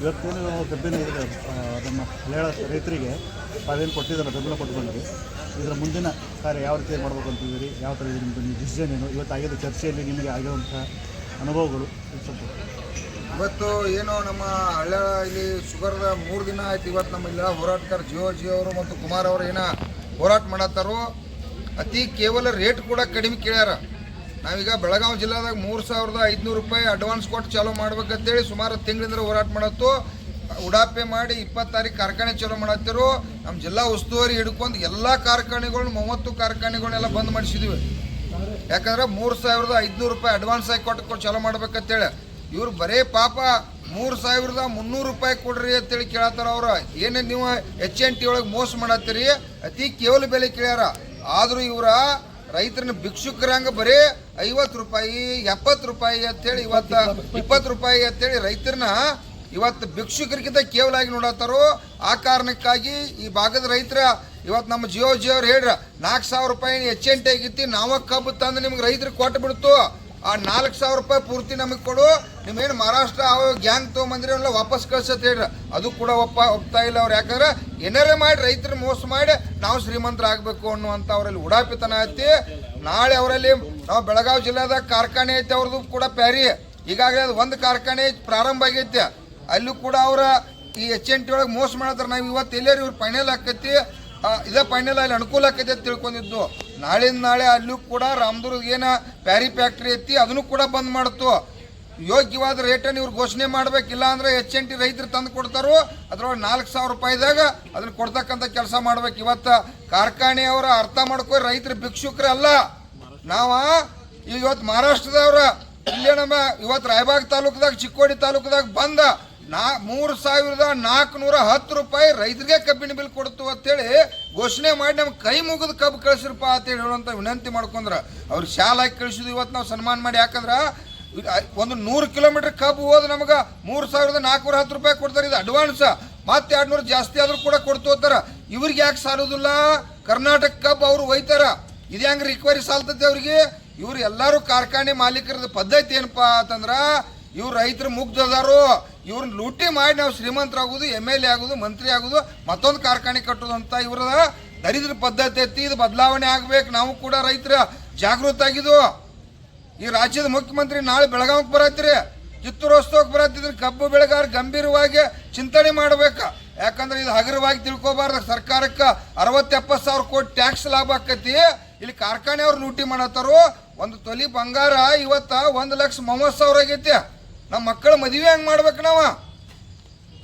ಇವತ್ತೇನು ಕಬ್ಬಿನ ನಮ್ಮ ಹಳೆಯ ರೈತರಿಗೆ ತಾವೇನು ಕೊಟ್ಟಿದ್ದಾರೆ ಬೆಂಬಲ ಕೊಟ್ಟು ಬಂದ್ರಿ, ಇದರ ಮುಂದಿನ ಕಾರ್ಯ ಯಾವ ರೀತಿ ಮಾಡಬೇಕು ಅಂತಿದ್ದೀರಿ, ಯಾವ ಥರ ನಿಮ್ಮದು ನಿಮ್ಮ ಡಿಸಿಷನ್ ಏನು, ಇವತ್ತು ಆಗಿದ್ದ ಚರ್ಚೆಯಲ್ಲಿ ನಿಮಗೆ ಆಗಿರುವಂಥ ಅನುಭವಗಳು ಸ್ವಲ್ಪ. ಇವತ್ತು ಏನು ನಮ್ಮ ಹಳ್ಳ ಇಲ್ಲಿ ಶುಗರ್ದ 3 ದಿನ ಆಯ್ತು. ಇವತ್ತು ನಮ್ಮ ಇಲ್ಲ ಹೋರಾಟಗಾರ ಜಿ ಅವರು ಮತ್ತು ಕುಮಾರ್ ಅವರು ಏನೋ ಹೋರಾಟ ಮಾಡತ್ತಾರೋ, ಅತಿ ಕೇವಲ ರೇಟ್ ಕೂಡ ಕಡಿಮೆ ಕೇಳ್ಯಾರ. ನಾವೀಗ ಬೆಳಗಾವಿ ಜಿಲ್ಲಾದಾಗ 3,500 ರೂಪಾಯಿ ಅಡ್ವಾನ್ಸ್ ಕೊಟ್ಟು ಚಾಲೂ ಮಾಡ್ಬೇಕಂತೇಳಿ ಸುಮಾರು ತಿಂಗಳಿಂದ ಹೋರಾಟ ಮಾಡತ್ತು. ಉಡಾಪೆ ಮಾಡಿ 20 ತಾರೀಕು ಕಾರ್ಖಾನೆ ಚಾಲೂ ಮಾಡತ್ತಿರು. ನಮ್ಮ ಜಿಲ್ಲಾ ಉಸ್ತುವಾರಿ ಹಿಡ್ಕೊಂಡು ಎಲ್ಲ ಕಾರ್ಖಾನೆಗಳನ್ನ 30 ಕಾರ್ಖಾನೆಗಳನ್ನೆಲ್ಲ ಬಂದ್ ಮಾಡಿಸಿದ್ವಿ. ಯಾಕಂದ್ರೆ 3,500 ರೂಪಾಯಿ ಅಡ್ವಾನ್ಸ್ ಆಗಿ ಕೊಟ್ಟು ಚಾಲೂ ಮಾಡ್ಬೇಕಂತೇಳಿ ಇವ್ರು ಬರೇ ಪಾಪ 3,300 ರೂಪಾಯಿ ಕೊಡ್ರಿ ಅಂತೇಳಿ ಕೇಳತ್ತಾರ. ಅವ್ರು ಏನೇ ನೀವು HNT ಒಳಗೆ ಮೋಸ ಮಾಡತ್ತೀರಿ, ಅತಿ ಕೇವಲ ಬೆಲೆ ಕೇಳ್ಯಾರ. ಆದರೂ ಇವರ ರೈತರನ್ನ ಭಿಕ್ಷುಕರಂಗ ಬರೀ 50 ರೂಪಾಯಿ 70 ರೂಪಾಯಿ ಅಂತೇಳಿ ಇವತ್ತು 20 ರೂಪಾಯಿ ಅಂತೇಳಿ ರೈತರನ್ನ ಇವತ್ತು ಭಿಕ್ಷುಕರಿಗಿಂತ ಕೇವಲ ಆಗಿ ನೋಡತ್ತಾರೋ. ಆ ಕಾರಣಕ್ಕಾಗಿ ಈ ಭಾಗದ ರೈತರ ಇವತ್ತು ನಮ್ಮ ಜಿಯೋ ಅವ್ರು ಹೇಳ್ರ 4,000 ರೂಪಾಯಿ HNT ಆಗಿತ್ತು, ನಾವ ಕಬ್ಬು ತಂದು ನಿಮ್ಗೆ ರೈತರಿಗೆ ಕೊಟ್ಟು ಬಿಡ್ತು. ಆ 4,000 ರೂಪಾಯಿ ಪೂರ್ತಿ ನಮಗೆ ಕೊಡು, ನಿಮ್ಮೇನು ಮಹಾರಾಷ್ಟ್ರ ಗ್ಯಾಂಗ್ ತೊಗೊಂಬಂದ್ರಿ ಎಲ್ಲ ವಾಪಸ್ ಕಳ್ಸತ್ ಹೇಳ್ರಿ. ಅದು ಕೂಡ ಒಪ್ತಾ ಇಲ್ಲ ಅವ್ರು. ಯಾಕಂದ್ರೆ ಏನಾರೇ ಮಾಡಿ ರೈತರು ಮೋಸ ಮಾಡಿ ನಾವು ಶ್ರೀಮಂತರ ಆಗಬೇಕು ಅನ್ನುವಂಥ ಅವರಲ್ಲಿ ಉಡಾಪಿತನ ಐತಿ. ನಾಳೆ ಅವರಲ್ಲಿ ನಾವು ಬೆಳಗಾವಿ ಜಿಲ್ಲಾದಾಗ ಕಾರ್ಖಾನೆ ಐತೆ, ಅವ್ರದ್ದು ಕೂಡ ಪ್ಯಾರಿ. ಈಗಾಗಲೇ ಅದು ಒಂದು ಕಾರ್ಖಾನೆ ಪ್ರಾರಂಭ ಆಗೈತೆ, ಅಲ್ಲೂ ಕೂಡ ಅವರ ಈ HNT ಒಳಗೆ ಮೋಸ ಮಾಡತ್ತಾರ. ನಾವು ಇವತ್ತು ಎಲ್ಲರೂ ಇವ್ರು ಫೈನಲ್ ಆಕೈತಿ, ಇದೇ ಫೈನಲ್ ಅಲ್ಲಿ ಅನುಕೂಲ ಆಕೈತಿ ಅಂತ ತಿಳ್ಕೊಂಡಿದ್ದು. ನಾಳಿಂದ ನಾಳೆ ಅಲ್ಲೂ ಕೂಡ ರಾಮದುರ್ಗ ಏನ ಪ್ಯಾರಿ ಫ್ಯಾಕ್ಟ್ರಿ ಐತಿ ಅದನ್ನು ಕೂಡ ಬಂದ್ ಮಾಡ್ತು. ಯೋಗ್ಯವಾದ ರೇಟನ್ನು ಇವ್ರು ಘೋಷಣೆ ಮಾಡ್ಬೇಕಿಲ್ಲ ಅಂದ್ರೆ HNT ರೈತರು ತಂದು ಕೊಡ್ತಾರೋ, ಅದ್ರೊಳಗೆ 4,000 ರೂಪಾಯಿದಾಗ ಅದನ್ನ ಕೊಡ್ತಕ್ಕಂಥ ಕೆಲಸ ಮಾಡ್ಬೇಕು. ಇವತ್ತು ಕಾರ್ಖಾನೆಯವರ ಅರ್ಥ ಮಾಡ್ಕೊ, ರೈತರು ಭಿಕ್ಷುಕ್ರೆ ಅಲ್ಲ. ನಾವ ಇವತ್ತು ಮಹಾರಾಷ್ಟ್ರದವ್ರ ಇಲ್ಲೇ ನಮ್ಮ ಇವತ್ತು ರಾಯಬಾಗ್ ತಾಲೂಕದಾಗ ಚಿಕ್ಕೋಡಿ ತಾಲೂಕದಾಗ ಬಂದ 3,410 ರೂಪಾಯಿ ರೈತರಿಗೆ ಕಬ್ಬಿನ ಬಿಲ್ ಕೊಡ್ತು ಅಂತೇಳಿ ಘೋಷಣೆ ಮಾಡಿ ನಮ್ಗೆ ಕೈ ಮುಗಿದು ಕಬ್ಬು ಕಳಿಸ್ರಪ್ಪ ಅಂತೇಳಿ ಹೇಳುವಂಥ ವಿನಂತಿ ಮಾಡ್ಕೊಂಡ್ರ ಅವ್ರು ಶಾಲೆ ಹಾಕಿ ಕಳಿಸಿದ್ವಿ. ಇವತ್ತು ನಾವು ಸನ್ಮಾನ ಮಾಡಿ, ಯಾಕಂದ್ರೆ ಒಂದು 100 ಕಿಲೋಮೀಟರ್ ಕಬ್ಬು ಹೋದ್ ನಮಗೆ 3,410 ರೂಪಾಯಿ ಕೊಡ್ತಾರೆ. ಇದು ಅಡ್ವಾನ್ಸ್, ಮತ್ತೆ 200 ಜಾಸ್ತಿ ಆದ್ರೂ ಕೂಡ ಕೊಡ್ತು ಹೋಗ್ತಾರ. ಇವ್ರಿಗೆ ಯಾಕೆ ಸಾಲೋದಿಲ್ಲ? ಕರ್ನಾಟಕ ಕಬ್ಬು ಅವ್ರು ಒಯ್ತಾರ, ಇದು ಹೆಂಗೆ ರಿಕವರಿ ಸಾಲ್ತೈತೆ ಅವ್ರಿಗೆ? ಇವ್ರು ಎಲ್ಲರೂ ಕಾರ್ಖಾನೆ ಮಾಲೀಕರದ ಪದ್ಧತಿ ಏನಪ್ಪಾ ಅಂತಂದ್ರ ಇವ್ರು ರೈತರು ಮುಗ್ಧದಾರು. ಇವ್ರನ್ನ ಲೂಟಿ ಮಾಡಿ ನಾವು ಶ್ರೀಮಂತರಾಗೋದು, MLA ಆಗೋದು, ಮಂತ್ರಿ ಆಗೋದು, ಮತ್ತೊಂದು ಕಾರ್ಖಾನೆ ಕಟ್ಟೋದು ಅಂತ ಇವ್ರದ ದರಿದ್ರ ಪದ್ಧತಿ ಐತಿ. ಇದು ಬದಲಾವಣೆ ಆಗ್ಬೇಕು. ನಾವು ಕೂಡ ರೈತರ ಜಾಗೃತ ಆಗಿದ್ದು. ಈ ರಾಜ್ಯದ ಮುಖ್ಯಮಂತ್ರಿ ನಾಳೆ ಬೆಳಗಾವಿಗೆ ಬರತ್ತೀರಿ, ಕಿತ್ತೂರೋತ್ಸವಕ್ಕೆ ಬರತ್ತಿದ್ರೆ ಕಬ್ಬು ಬೆಳೆಗಾರ ಗಂಭೀರವಾಗಿ ಚಿಂತನೆ ಮಾಡ್ಬೇಕು. ಯಾಕಂದ್ರೆ ಇದು ಹಗುರವಾಗಿ ತಿಳ್ಕೊಬಾರ್ದು. ಸರ್ಕಾರಕ್ಕೆ 60-70 ಸಾವಿರ ಕೋಟಿ ಟ್ಯಾಕ್ಸ್ ಲಾಭ ಆಕತಿ. ಇಲ್ಲಿ ಕಾರ್ಖಾನೆಯವ್ರು ಲೂಟಿ ಮಾಡತ್ತಾರೋ. ಒಂದು ತೊಲಿ ಬಂಗಾರ ಇವತ್ತ 1,30,30,000 ಆಗೈತಿ. ನಮ್ಮ ಮಕ್ಕಳ ಮದುವೆ ಹೆಂಗೆ ಮಾಡ್ಬೇಕು? ನಾವು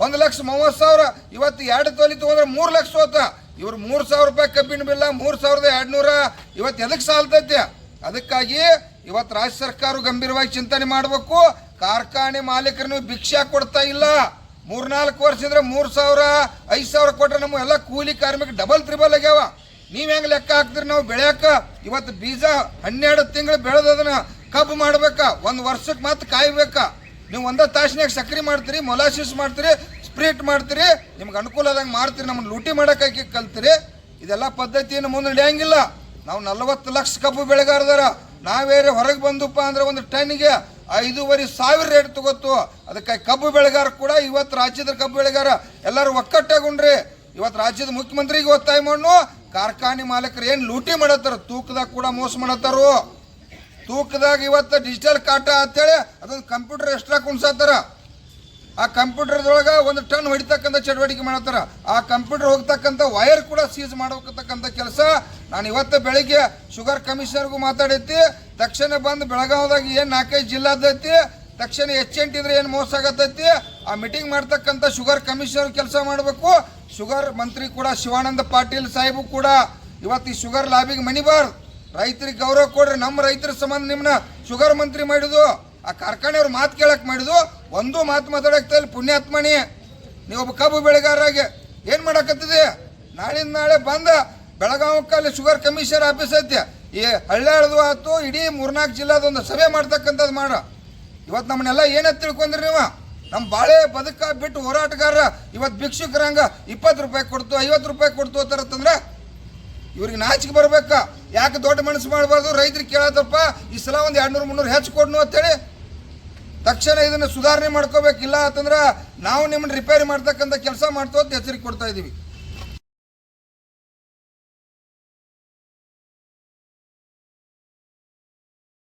1,30,30,000 ಇವತ್ತು 2 ತೊಲಿ ತೊಗೊಂಡ್ರೆ 3 ಲಕ್ಷ ಹೋತ. ಇವ್ರು 3,000 ರೂಪಾಯಿ ಕಬ್ಬಿನ ಬಿಲ್ಲ 3,200 ಇವತ್ತು ಎದಕ್ಕೆ ಸಾಲ್ತೈತಿ? ಅದಕ್ಕಾಗಿ ಇವತ್ತು ರಾಜ್ಯ ಸರ್ಕಾರ ಗಂಭೀರವಾಗಿ ಚಿಂತನೆ ಮಾಡಬೇಕು. ಕಾರ್ಖಾನೆ ಮಾಲೀಕರನ್ನು ಭಿಕ್ಷಾ ಕೊಡ್ತಾ ಇಲ್ಲ. 3-4 ವರ್ಷದಿಂದ 3,000 5,000 ಕೊಟ್ರೆ ನಮ್ಮ ಎಲ್ಲ ಕೂಲಿ ಕಾರ್ಮಿಕ ಡಬಲ್ ತ್ರಿಬಲ್ ಆಗ್ಯಾವ. ನೀವ್ ಹೆಂಗ್ ಲೆಕ್ಕ ಹಾಕ್ತಿರಿ? ನಾವು ಬೆಳೆಯಕ್ಕ ಇವತ್ತು ಬೀಜ 12 ತಿಂಗಳು ಬೆಳೆದದನ್ನ ಕಬ್ಬು ಮಾಡ್ಬೇಕ, 1 ವರ್ಷಕ್ಕೆ ಮತ್ತೆ ಕಾಯ್ಬೇಕ. ನೀವು 1 ತಾಸಿನಾಗ ಸಕ್ರೆ ಮಾಡ್ತೀರಿ, ಮೊಲಾಸಿಸ್ ಮಾಡ್ತೀರಿ, ಸ್ಪ್ರಿಟ್ ಮಾಡ್ತೀರಿ, ನಿಮ್ಗೆ ಅನುಕೂಲ ಆದಂಗೆ ಮಾಡ್ತೀರಿ, ನಮ್ಮನ್ನು ಲೂಟಿ ಮಾಡಕ್ಕೆ ಕಲ್ತೀರಿ. ಇದೆಲ್ಲ ಪದ್ಧತಿಯನ್ನು ಮುಂದೆ ನಡೆಯಂಗಿಲ್ಲ. ನಾವು 40 ಲಕ್ಷ ಕಬ್ಬು ಬೆಳೆಗಾರದಾರ, ನಾವೇರೆ ಹೊರಗೆ ಬಂದಪ್ಪ ಅಂದ್ರೆ ಒಂದು ಟನ್ನಿಗೆ 5,500 ರೇಟ್ ತಗೋತು. ಅದಕ್ಕಾಗಿ ಕಬ್ಬು ಬೆಳೆಗಾರ ಕೂಡ ಇವತ್ತು ರಾಜ್ಯದ ಕಬ್ಬು ಬೆಳೆಗಾರ ಎಲ್ಲರೂ ಒಕ್ಕಟ್ಟಾಗೊಂಡ್ರಿ. ಇವತ್ತು ರಾಜ್ಯದ ಮುಖ್ಯಮಂತ್ರಿಗೆ ಒತ್ತಾಯ ಮಾಡು, ಕಾರ್ಖಾನೆ ಮಾಲೀಕರು ಏನು ಲೂಟಿ ಮಾಡತ್ತಾರ, ತೂಕದಾಗ ಕೂಡ ಮೋಸ ಮಾಡತ್ತಾರು. ತೂಕದಾಗ ಇವತ್ತು ಡಿಜಿಟಲ್ ಕಾಟ ಅಂತೇಳಿ ಅದೊಂದು ಕಂಪ್ಯೂಟರ್ ಎಕ್ಸ್ಟ್ರಾ ಕುಣ್ಸತ್ತಾರ. ಆ ಕಂಪ್ಯೂಟರ್ದೊಳಗೆ 1 ಟನ್ ಹೊಡಿತಕ್ಕಂಥ ಚಟುವಟಿಕೆ ಮಾಡತ್ತಾರ. ಆ ಕಂಪ್ಯೂಟರ್ ಹೋಗ್ತಕ್ಕಂಥ ವೈರ್ ಕೂಡ ಸೀಸ್ ಮಾಡಬೇಕಂತಕ್ಕಂಥ ಕೆಲಸ. ನಾನು ಇವತ್ತು ಬೆಳಿಗ್ಗೆ ಶುಗರ್ ಕಮಿಷನರ್ಗೂ ಮಾತಾಡೈತಿ. ತಕ್ಷಣ ಬಂದು ಬೆಳಗಾವಿದಾಗ ಏನು 4-5 ಜಿಲ್ಲಾದೈತಿ, ತಕ್ಷಣ HNT ಇದ್ರೆ ಏನು ಮೋಸ ಆಗತ್ತೈತಿ, ಆ ಮೀಟಿಂಗ್ ಮಾಡ್ತಕ್ಕಂಥ ಶುಗರ್ ಕಮಿಷನರ್ ಕೆಲಸ ಮಾಡಬೇಕು. ಶುಗರ್ ಮಂತ್ರಿ ಕೂಡ ಶಿವಾನಂದ ಪಾಟೀಲ್ ಸಾಹೇಬು ಕೂಡ ಇವತ್ತು ಈ ಶುಗರ್ ಲಾಬಿಗೆ ಮಣಿಬಾರ್ದು. ರೈತರಿಗೆ ಗೌರವ ಕೊಡ್ರಿ. ನಮ್ಮ ರೈತರ ಸಂಬಂಧ ನಿಮ್ಮನ್ನ ಶುಗರ್ ಮಂತ್ರಿ ಮಾಡಿದ್ದು, ಆ ಕಾರ್ಖಾನೆಯವ್ರು ಮಾತು ಕೇಳಕ್ಕೆ ಮಾಡಿದ್ದು, ಒಂದು ಮಾತು ಮಾತಾಡಕ್ತಾ ಇಲ್ಲ. ಪುಣ್ಯಾತ್ಮನಿ ನೀವು ಒಬ್ಬ ಕಬ್ಬು ಬೆಳೆಗಾರರಾಗಿ ಏನು ಮಾಡಕತ್ತಿದೆ? ನಾಳಿಂದ ನಾಳೆ ಬಂದ ಬೆಳಗಾವಕ್ಕಲ್ಲಿ ಶುಗರ್ ಕಮಿಷನರ್ ಆಫೀಸ್ ಐತಿ, ಈ ಹಳ್ಳ್ಯಾಳದು ಆಯ್ತು, ಇಡೀ 3-4 ಜಿಲ್ಲಾದೊಂದು ಸಭೆ ಮಾಡ್ತಕ್ಕಂಥದ್ದು ಮಾಡ. ಇವತ್ತು ನಮ್ಮನ್ನೆಲ್ಲ ಏನಂತ ತಿಳ್ಕೊಂಡ್ರಿ ನೀವು? ನಮ್ಮ ಬಾಳೆ ಬದುಕ ಬಿಟ್ಟು ಹೋರಾಟಗಾರ ಇವತ್ತು ಭಿಕ್ಷುಕರಂಗ 20 ರೂಪಾಯಿ ಕೊಡ್ತು 50 ರೂಪಾಯಿ ಕೊಡ್ತು ಅಂತಾರಂತಂದ್ರೆ ಇವ್ರಿಗೆ ನಾಚಿಕೆ ಬರ್ಬೇಕ. ಯಾಕೆ ದೊಡ್ಡ ಮನಸ್ಸು ಮಾಡಬಾರ್ದು? ರೈತರಿಗೆ ಕೇಳತ್ತಪ್ಪ ಈ ಸಲ ಒಂದು 200-300 ಹೆಚ್ಚು ಕೊಡ್ನು ಅಂತೇಳಿ ತಕ್ಷಣ ಇದನ್ನು ಸುಧಾರಣೆ ಮಾಡ್ಕೋಬೇಕಿಲ್ಲ ಅಂತಂದ್ರೆ ನಾವು ನಿಮ್ಮನ್ನ ರಿಪೇರಿ ಮಾಡ್ತಕ್ಕಂಥ ಕೆಲಸ ಮಾಡ್ತೋ ಅಂತ ಎಚ್ಚರಿಕೆ ಕೊಡ್ತಾ ಇದ್ದೀವಿ.